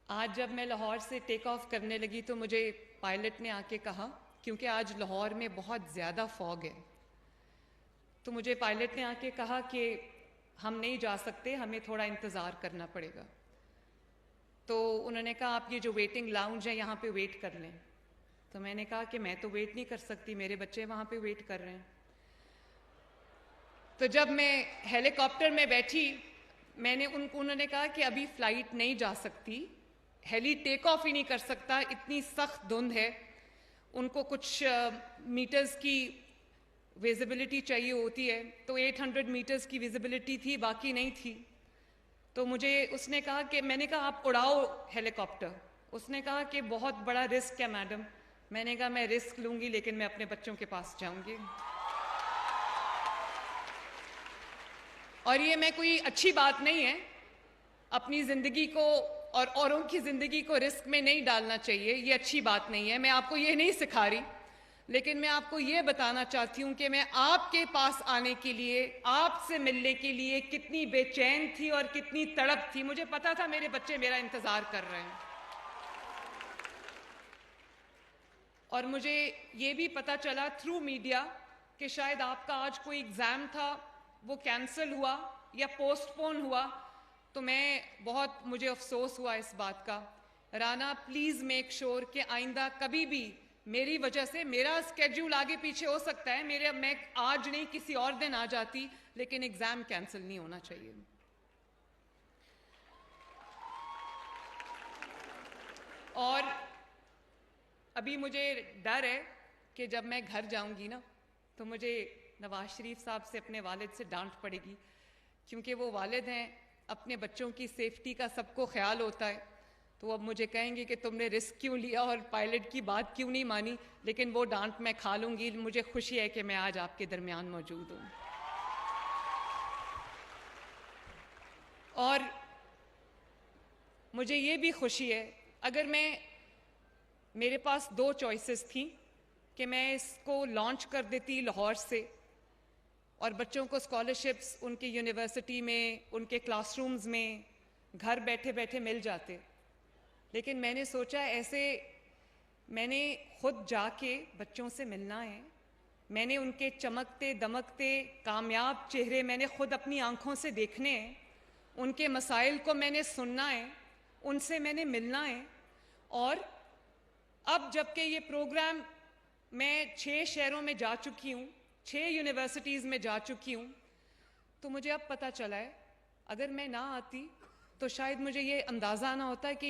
आज जब मैं लाहौर से टेक ऑफ करने लगी तो मुझे पायलट ने आके कहा, क्योंकि आज लाहौर में बहुत ज़्यादा फॉग है, तो मुझे पायलट ने आके कहा कि हम नहीं जा सकते, हमें थोड़ा इंतज़ार करना पड़ेगा। तो उन्होंने कहा आप ये जो वेटिंग लाउंज है यहाँ पे वेट कर लें। तो मैंने कहा कि मैं तो वेट नहीं कर सकती, मेरे बच्चे वहाँ पे वेट कर रहे हैं। तो जब मैं हेलीकॉप्टर में बैठी, उन्होंने कहा कि अभी फ़्लाइट नहीं जा सकती, हेली टेक ऑफ ही नहीं कर सकता, इतनी सख्त धुंध है। उनको कुछ मीटर्स की विजिबिलिटी चाहिए होती है, तो 800 मीटर्स की विजिबिलिटी थी, बाकी नहीं थी। तो मुझे उसने कहा कि मैंने कहा आप उड़ाओ हेलीकॉप्टर। उसने कहा कि बहुत बड़ा रिस्क है मैडम। मैंने कहा मैं रिस्क लूँगी, लेकिन मैं अपने बच्चों के पास जाऊँगी। और ये मैं कोई अच्छी बात नहीं है, अपनी ज़िंदगी को और औरों की ज़िंदगी को रिस्क में नहीं डालना चाहिए, ये अच्छी बात नहीं है। मैं आपको ये नहीं सिखा रही, लेकिन मैं आपको ये बताना चाहती हूँ कि मैं आपके पास आने के लिए, आपसे मिलने के लिए कितनी बेचैन थी और कितनी तड़प थी। मुझे पता था मेरे बच्चे मेरा इंतज़ार कर रहे हैं। और मुझे ये भी पता चला थ्रू मीडिया कि शायद आपका आज कोई एग्ज़ाम था, वो कैंसिल हुआ या पोस्टपोन हुआ। तो मुझे अफसोस हुआ इस बात का। राना, प्लीज़ मेक श्योर कि आइंदा कभी भी मेरी वजह से, मेरा स्केड्यूल आगे पीछे हो सकता है, मैं आज नहीं किसी और दिन आ जाती, लेकिन एग्ज़ाम कैंसिल नहीं होना चाहिए। और अभी मुझे डर है कि जब मैं घर जाऊंगी ना, तो मुझे नवाज शरीफ साहब से, अपने वालिद से डांट पड़ेगी, क्योंकि वो वालिद हैं, अपने बच्चों की सेफ्टी का सबको ख्याल होता है। तो अब मुझे कहेंगे कि तुमने रिस्क क्यों लिया और पायलट की बात क्यों नहीं मानी, लेकिन वो डांट मैं खा लूँगी। मुझे खुशी है कि मैं आज आपके दरमियान मौजूद हूँ। और मुझे ये भी खुशी है, अगर मेरे पास 2 चॉइसेस थी कि मैं इसको लॉन्च कर देती लाहौर से और बच्चों को स्कॉलरशिप्स उनके यूनिवर्सिटी में, उनके क्लासरूम्स में घर बैठे बैठे मिल जाते, लेकिन मैंने सोचा मैंने खुद जाके बच्चों से मिलना है। मैंने उनके चमकते दमकते कामयाब चेहरे मैंने खुद अपनी आंखों से देखने हैं, उनके मसाइल को मैंने सुनना है, उनसे मैंने मिलना है। और अब जबकि ये प्रोग्राम मैं 6 शहरों में जा चुकी हूँ, 6 यूनिवर्सिटीज़ में जा चुकी हूँ, तो मुझे अब पता चला है अगर मैं ना आती तो शायद मुझे ये अंदाज़ा ना होता कि